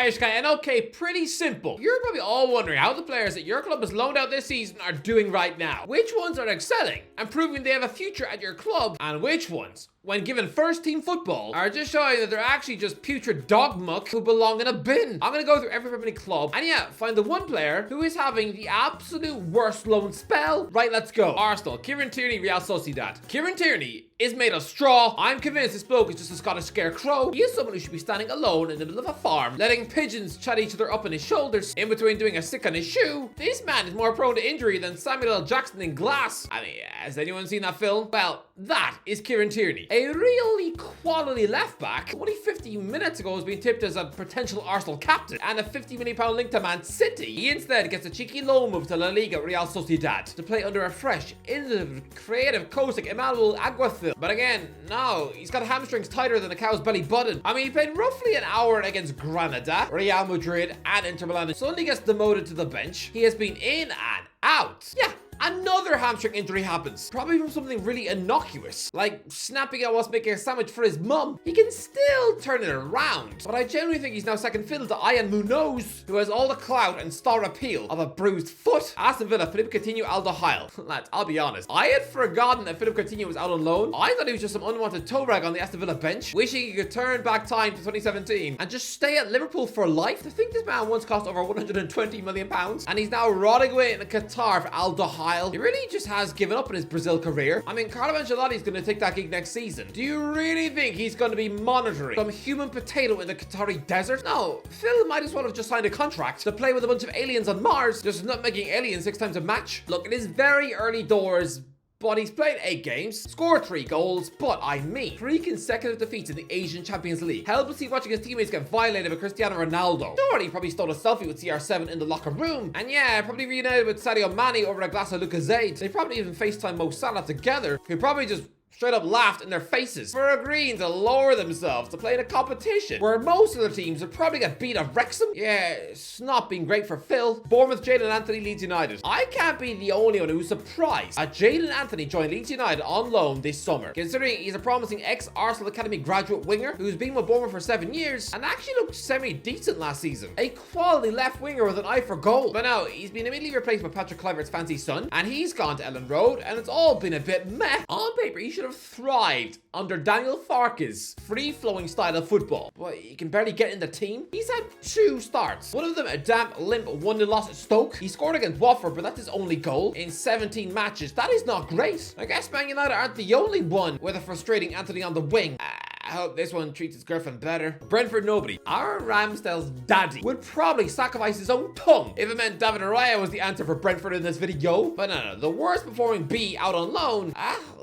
Irish guy, and okay, pretty simple. You're probably all wondering how the players that your club has loaned out this season are doing right now. Which ones are excelling and proving they have a future at your club, and which ones, when given first team football, are just showing that they're actually just putrid dog muck who belong in a bin. I'm gonna go through every Premier League club and yeah, find the one player who is having the absolute worst loan spell. Right, let's go. Arsenal, Kieran Tierney, Real Sociedad. Kieran Tierney is made of straw. I'm convinced this bloke is just a Scottish scarecrow. He is someone who should be standing alone in the middle of a farm, letting pigeons chat each other up on his shoulders in between doing a stick on his shoe. This man is more prone to injury than Samuel L. Jackson in Glass. I mean, has anyone seen that film? Well, that is Kieran Tierney. A really quality left back. Only 15 minutes ago was being tipped as a potential Arsenal captain and a £50 million link to Man City. He instead gets a cheeky loan move to La Liga Real Sociedad to play under a fresh, innovative, creative coach like Emmanuel Aguathil. But again, no, he's got hamstrings tighter than a cow's belly button. I mean, he played roughly an hour against Granada, Real Madrid, and Inter Milan. Suddenly gets demoted to the bench. He has been in and out. Yeah. Another hamstring injury happens, probably from something really innocuous, like snapping at whilst making a sandwich for his mum. He can still turn it around, but I genuinely think he's now second fiddle to Ian Munoz, who has all the clout and star appeal of a bruised foot. Aston Villa, Philippe Coutinho, Aldo Heil. Lads, I'll be honest, I had forgotten that Philippe Coutinho was out on loan. I thought he was just some unwanted toe rag on the Aston Villa bench, wishing he could turn back time to 2017 and just stay at Liverpool for life. To think this man once cost over £120 million, and he's now rotting away in Qatar for Aldo Heil. He really just has given up on his Brazil career. I mean, Carlo Ancelotti's going to take that gig next season. Do you really think he's going to be monitoring some human potato in the Qatari desert? No, Phil might as well have just signed a contract to play with a bunch of aliens on Mars, just not making aliens 6 times a match. Look, it is very early doors, but he's played 8 games, scored 3 goals, but I mean, 3 consecutive defeats in the Asian Champions League. Helplessly watching his teammates get violated by Cristiano Ronaldo. Sure, he probably stole a selfie with CR7 in the locker room. And yeah, probably reunited with Sadio Mane over a glass of Lucozade. They probably even FaceTime Mo Salah together, who probably just straight up laughed in their faces for agreeing to lower themselves to play in a competition where most of the teams would probably get beat at Wrexham. Yeah, it's not been great for Phil. Bournemouth, Jadon Anthony, Leeds United. I can't be the only one who's surprised that Jadon Anthony joined Leeds United on loan this summer, considering he's a promising ex-Arsenal Academy graduate winger who's been with Bournemouth for 7 years and actually looked semi-decent last season. A quality left winger with an eye for goal. But now, he's been immediately replaced by Patrick Kluivert's fancy son, and he's gone to Ellen Road, and it's all been a bit meh. On paper, he should have thrived under Daniel Farke's free-flowing style of football, but he can barely get in the team. He's had 2 starts, one of them a damp, limp 1-0 loss at Stoke. He scored against Watford, but that's his only goal in 17 matches. That is not great. I guess Man United aren't the only one with a frustrating Anthony on the wing. I hope this one treats his girlfriend better. Brentford, nobody. Aaron Ramsdale's daddy would probably sacrifice his own tongue if it meant David Araya was the answer for Brentford in this video. But no, the worst performing B out on loan,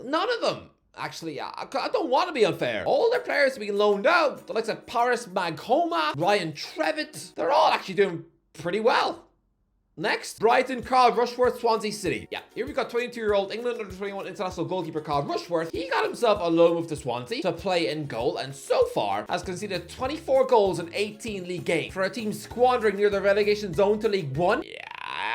none of them. Actually, I don't want to be unfair. All their players are being loaned out. The likes of Paris Maghoma, Ryan Trevitt, they're all actually doing pretty well. Next, Brighton, Carl Rushworth, Swansea City. Yeah, here we got 22-year-old England under-21 international goalkeeper Carl Rushworth. He got himself a loan move to Swansea to play in goal, and so far has conceded 24 goals in 18 league games for a team squandering near the relegation zone to League One. Yeah,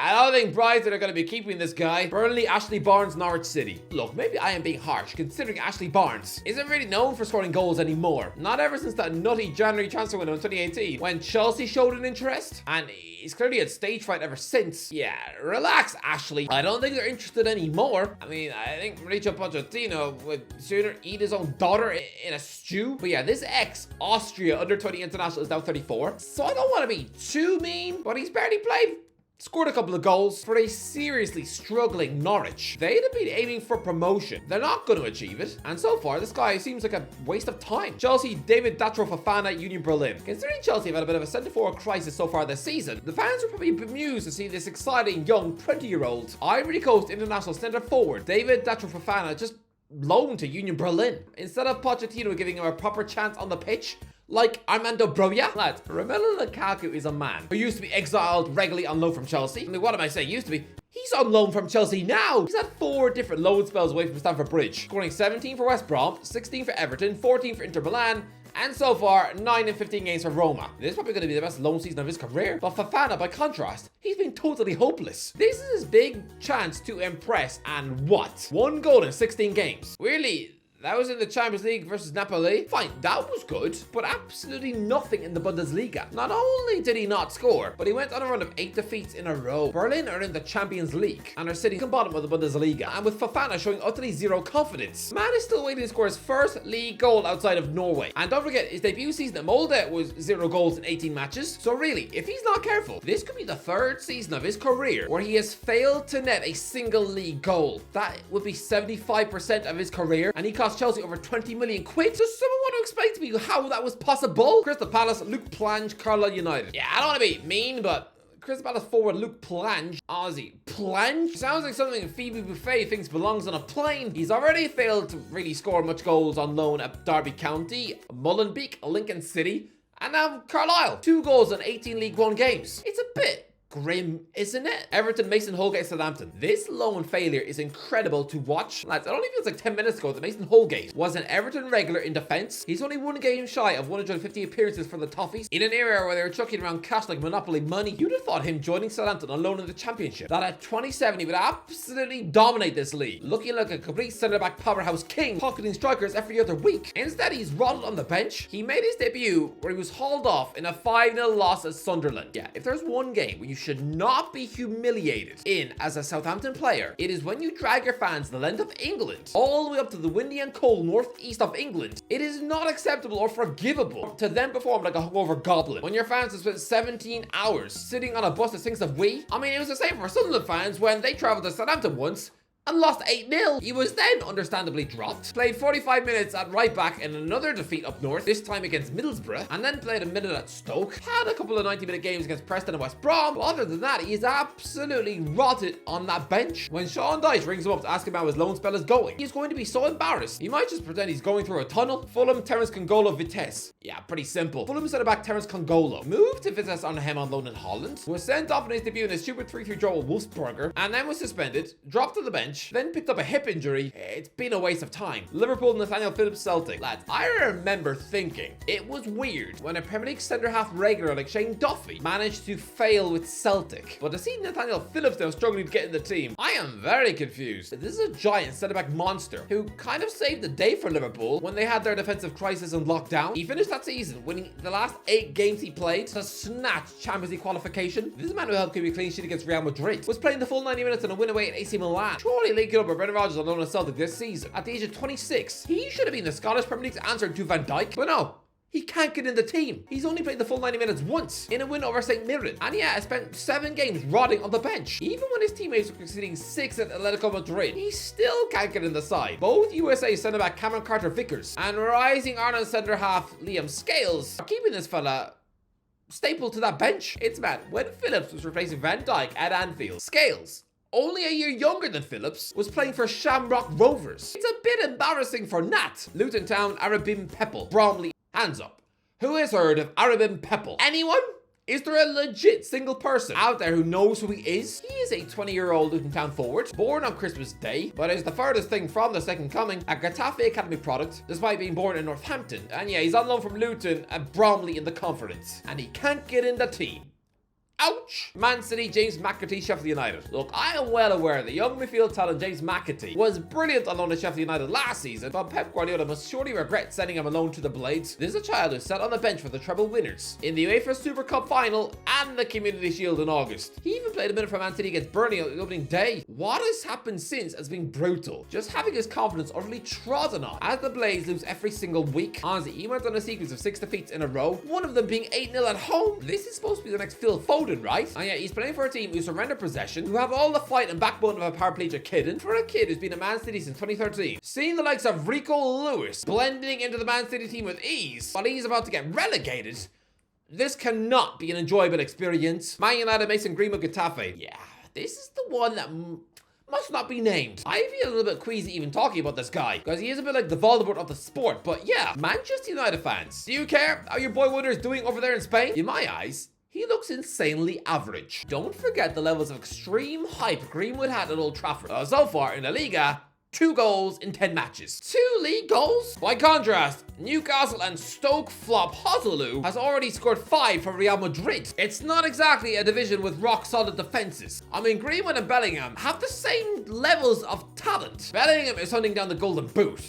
I don't think Brighton are going to be keeping this guy. Burnley, Ashley Barnes, Norwich City. Look, maybe I am being harsh, considering Ashley Barnes isn't really known for scoring goals anymore. Not ever since that nutty January transfer window in 2018, when Chelsea showed an interest, and he's clearly had stage fright ever since. Yeah, relax, Ashley. I don't think they're interested anymore. I mean, I think Mauricio Pochettino would sooner eat his own daughter in a stew. But yeah, this ex-Austria under-20 international is now 34, so I don't want to be too mean, but he's barely played. Scored a couple of goals for a seriously struggling Norwich. They'd have been aiming for promotion. They're not going to achieve it. And so far, this guy seems like a waste of time. Chelsea, David Datro Fofana, Union Berlin. Considering Chelsea have had a bit of a centre-forward crisis so far this season, the fans are probably bemused to see this exciting young 20-year-old Ivory Coast international centre-forward David Datro Fofana just loaned to Union Berlin, instead of Pochettino giving him a proper chance on the pitch. Like Armando Broja. Lads, Romelu Lukaku is a man who used to be exiled regularly on loan from Chelsea. I mean, what am I saying? Used to be. He's on loan from Chelsea now. He's had 4 different loan spells away from Stamford Bridge, scoring 17 for West Brom, 16 for Everton, 14 for Inter Milan, and so far 9 in 15 games for Roma. This is probably going to be the best loan season of his career. But Fofana, by contrast, he's been totally hopeless. This is his big chance to impress, and what? 1 goal in 16 games. Weirdly, That was in the Champions League versus Napoli. Fine, that was good, but absolutely nothing in the Bundesliga. Not only did he not score, but he went on a run of 8 defeats in a row. Berlin are in the Champions League and are sitting at the bottom of the Bundesliga, and with Fofana showing utterly zero confidence. Man is still waiting to score his first league goal outside of Norway. And don't forget, his debut season at Molde was 0 goals in 18 matches. So really, if he's not careful, this could be the 3rd season of his career where he has failed to net a single league goal. That would be 75% of his career, and he cost Chelsea over 20 million quid. Does someone want to explain to me how that was possible? Crystal Palace, Luke Plange, Carlisle United. Yeah, I don't want to be mean, but Crystal Palace forward Luke Plange, Aussie. Plange? Sounds like something Phoebe Buffet thinks belongs on a plane. He's already failed to really score much goals on loan at Derby County, Molenbeek, Lincoln City, and now Carlisle. 2 goals in 18 League One games. It's a bit grim, isn't it? Everton, Mason Holgate, Southampton. This loan failure is incredible to watch. Lads, it only feels like 10 minutes ago that Mason Holgate was an Everton regular in defence. He's only 1 game shy of 150 appearances for the Toffees. In an era where they were chucking around cash like Monopoly money, you'd have thought him joining Southampton on loan in the Championship, that at 27 he would absolutely dominate this league, looking like a complete centre-back powerhouse king, pocketing strikers every other week. Instead, he's roddled on the bench. He made his debut where he was hauled off in a 5-0 loss at Sunderland. Yeah, if there's one game where you should not be humiliated in as a Southampton player, it is when you drag your fans the length of England all the way up to the windy and cold northeast of England. It is not acceptable or forgivable to then perform like a hungover goblin when your fans have spent 17 hours sitting on a bus that stinks of wee. I mean, it was the same for Sunderland fans when they travelled to Southampton once and lost 8-0. He was then understandably dropped, played 45 minutes at right back in another defeat up north, this time against Middlesbrough, and then played a minute at Stoke, had a couple of 90-minute games against Preston and West Brom, but other than that, he's absolutely rotted on that bench. When Sean Dyche rings him up to ask him how his loan spell is going, he's going to be so embarrassed, he might just pretend he's going through a tunnel. Fulham, Terence Congolo, Vitesse. Yeah, pretty simple. Fulham centre-back Terence Congolo moved to Vitesse on him on loan in Holland, was sent off in his debut in a stupid 3-3 draw with Wolfsburger, and then was suspended, dropped to the bench, then picked up a hip injury. It's been a waste of time. Liverpool, Nathaniel Phillips, Celtic. Lads, I remember thinking it was weird when a Premier League centre-half regular like Shane Duffy managed to fail with Celtic. But to see Nathaniel Phillips now struggling to get in the team, I am very confused. This is a giant centre-back monster who kind of saved the day for Liverpool when they had their defensive crisis and lockdown. He finished that season winning the last 8 games he played to snatch Champions League qualification. This is a man who helped keep a clean sheet against Real Madrid, was playing the full 90 minutes in a win away at AC Milan, surely linking up with Brendan Rodgers on loan at Celtic this season. At the age of 26, he should have been the Scottish Premier League's answer to Van Dijk, but no. He can't get in the team. He's only played the full 90 minutes once in a win over St. Mirren. And yeah, I spent 7 games rotting on the bench. Even when his teammates were conceding 6 at Atletico Madrid, he still can't get in the side. Both USA centre-back Cameron Carter-Vickers and rising Ireland centre-half Liam Scales are keeping this fella stapled to that bench. It's mad. When Phillips was replacing Van Dijk at Anfield, Scales, only a year younger than Phillips, was playing for Shamrock Rovers. It's a bit embarrassing for Nat. Luton Town, Arabim Peppel, Bromley. Hands up. Who has heard of Arabim Peppel? Anyone? Is there a legit single person out there who knows who he is? He is a 20-year-old Luton Town forward, born on Christmas Day, but is the furthest thing from the second coming, a Getafe Academy product, despite being born in Northampton. And yeah, he's on loan from Luton and Bromley in the conference, and he can't get in the team. Ouch! Man City, James McAtee, Sheffield United. Look, I am well aware the young midfield talent James McAtee was brilliant on loan to Sheffield United last season, but Pep Guardiola must surely regret sending him alone to the Blades. This is a child who sat on the bench for the treble winners in the UEFA Super Cup final and the Community Shield in August. He even played a minute for Man City against Burnley on the opening day. What has happened since has been brutal, just having his confidence utterly trodden on as the Blades lose every single week. Honestly, he went on a sequence of 6 defeats in a row, one of them being 8-0 at home. This is supposed to be the next Phil Foden, right? And yeah, he's playing for a team who surrender possession, who have all the fight and backbone of a paraplegic kid, and for a kid who's been at Man City since 2013. Seeing the likes of Rico Lewis blending into the Man City team with ease while he's about to get relegated, this cannot be an enjoyable experience. Man United, Mason Greenwood, Getafe. Yeah, this is the one that must not be named. I feel a little bit queasy even talking about this guy, because he is a bit like the Voldemort of the sport. But yeah, Manchester United fans, do you care how your boy Wonder is doing over there in Spain? In my eyes, he looks insanely average. Don't forget the levels of extreme hype Greenwood had at Old Trafford. So far in La Liga, 2 goals in 10 matches. 2 league goals? By contrast, Newcastle and Stoke flop Hozolu has already scored 5 for Real Madrid. It's not exactly a division with rock-solid defenses. I mean, Greenwood and Bellingham have the same levels of talent. Bellingham is hunting down the golden boot.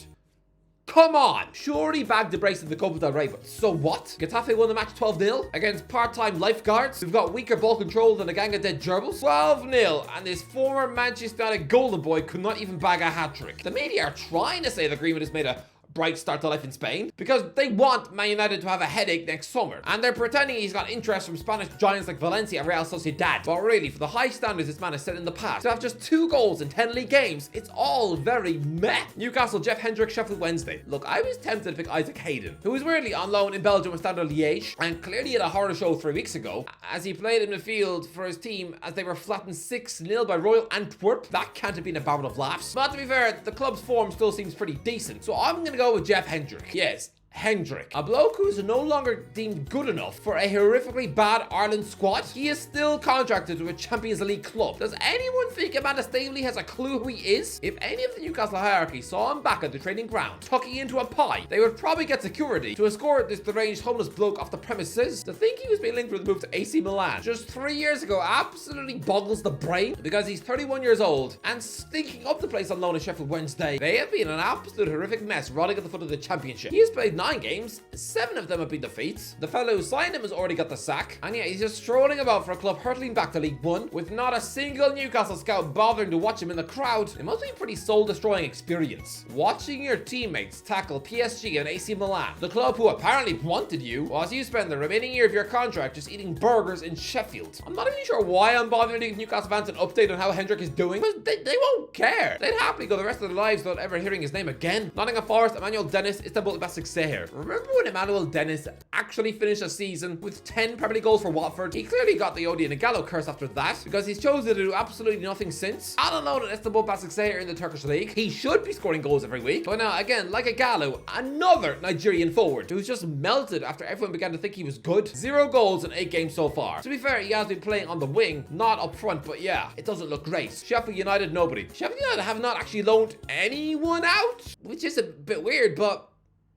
Come on! Sure, he bagged the brace in the Copa del Rey, but so what? Getafe won the match 12-0 against part-time lifeguards who've got weaker ball control than a gang of dead gerbils. 12-0, and this former Manchester United golden boy could not even bag a hat-trick. The media are trying to say the agreement has made a bright start to life in Spain because they want Man United to have a headache next summer, and they're pretending he's got interest from Spanish giants like Valencia and Real Sociedad. But really, for the high standards this man has set in the past, to have just 2 goals in 10 league games, it's all very meh. Newcastle, Jeff Hendrick, Sheffield Wednesday. Look, I was tempted to pick Isaac Hayden, who was weirdly on loan in Belgium with Standard Liège, and clearly had a horror show 3 weeks ago as he played in midfield for his team as they were flattened 6-0 by Royal Antwerp. That can't have been a barrel of laughs. But to be fair, the club's form still seems pretty decent, so I'm gonna go with Jeff Hendrick. Yes, Hendrick, a bloke who's no longer deemed good enough for a horrifically bad Ireland squad. He is still contracted to a Champions League club. Does anyone think Amanda Staveley has a clue who he is? If any of the Newcastle hierarchy saw him back at the training ground, tucking into a pie, they would probably get security to escort this deranged homeless bloke off the premises. To think he was being linked with the move to AC Milan just 3 years ago absolutely boggles the brain, because he's 31 years old and stinking up the place on loan at Sheffield Wednesday. They have been an absolute horrific mess rotting at the foot of the championship. He has played 9 games, 7 of them have been defeats. The fellow who signed him has already got the sack, and yeah, he's just strolling about for a club hurtling back to League One with not a single Newcastle scout bothering to watch him in the crowd. It must be a pretty soul-destroying experience, watching your teammates tackle PSG and AC Milan, the club who apparently wanted you, whilst you spend the remaining year of your contract just eating burgers in Sheffield. I'm not even sure why I'm bothering to give Newcastle fans an update on how Hendrick is doing, but they won't care. They'd happily go the rest of their lives without ever hearing his name again. Nottingham Forest, Emmanuel Dennis, Istanbul Basaksehir. Remember when Emmanuel Dennis actually finished a season with 10 Premier League goals for Watford? He clearly got the Odi and the Gallo curse after that, because he's chosen to do absolutely nothing since. Out on loan at Istanbul Basaksehir in the Turkish league, he should be scoring goals every week. But now, again, like a Gallo, another Nigerian forward who's just melted after everyone began to think he was good. 0 goals in 8 games so far. To be fair, he has been playing on the wing, not up front, but yeah, it doesn't look great. Sheffield United, nobody. Sheffield United have not actually loaned anyone out, which is a bit weird, but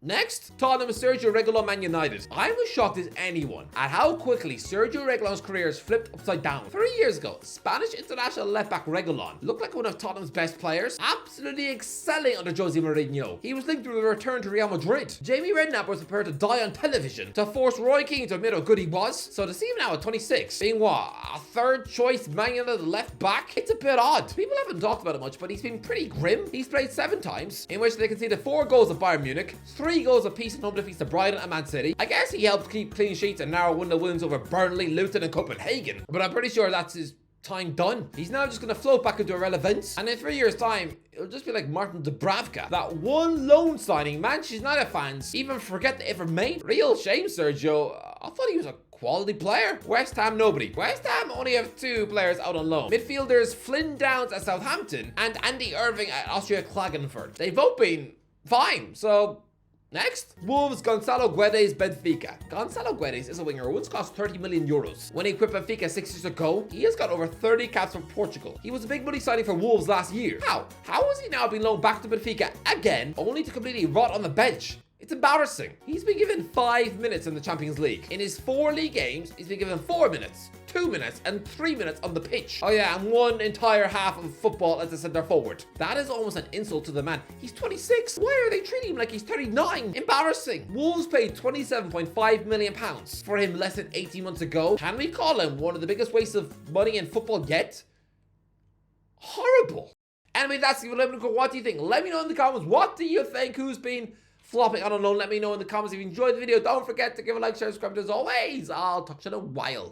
next, Tottenham, Sergio Reguilon, Man United. I'm as shocked as anyone at how quickly Sergio Reguilon's career has flipped upside down. 3 years ago, Spanish international left-back Reguilon looked like one of Tottenham's best players, absolutely excelling under Jose Mourinho. He was linked with a return to Real Madrid. Jamie Redknapp was prepared to die on television to force Roy Keane to admit how good he was. So to see him now at 26, being what, a third-choice Man United left-back? It's a bit odd. People haven't talked about it much, but he's been pretty grim. He's played 7 times, in which they conceded 4 goals at Bayern Munich, 3 goals apiece in home defeats to Brighton and Man City. I guess he helped keep clean sheets and narrow 1-0 wins over Burnley, Luton and Copenhagen, but I'm pretty sure that's his time done. He's now just going to float back into irrelevance, and in 3 years time it'll just be like Martin Dubravka, that one loan signing Manchester United fans even forget they ever made. Real shame, Sergio. I thought he was a quality player. West Ham, nobody. West Ham only have 2 players out on loan. Midfielders Flynn Downs at Southampton and Andy Irving at Austria Klagenfurt. They've both been fine, so next, Wolves, Gonçalo Guedes, Benfica. Gonçalo Guedes is a winger who once cost 30 million euros. When he quit Benfica 6 years ago, he has got over 30 caps for Portugal. He was a big money signing for Wolves last year. How has he now been loaned back to Benfica again, only to completely rot on the bench? It's embarrassing. He's been given 5 minutes in the Champions League. In his 4 league games, he's been given 4 minutes, 2 minutes, and 3 minutes on the pitch. Oh yeah, and 1 entire half of football as a centre forward. That is almost an insult to the man. He's 26. Why are they treating him like he's 39? Embarrassing. Wolves paid £27.5 million for him less than 18 months ago. Can we call him one of the biggest wastes of money in football yet? Horrible. Anyway, that's it. What do you think? Let me know in the comments. What do you think? Who's been flopping? I don't know. Let me know in the comments. If you enjoyed the video, don't forget to give a like, share, subscribe. As always, I'll talk to you in a while.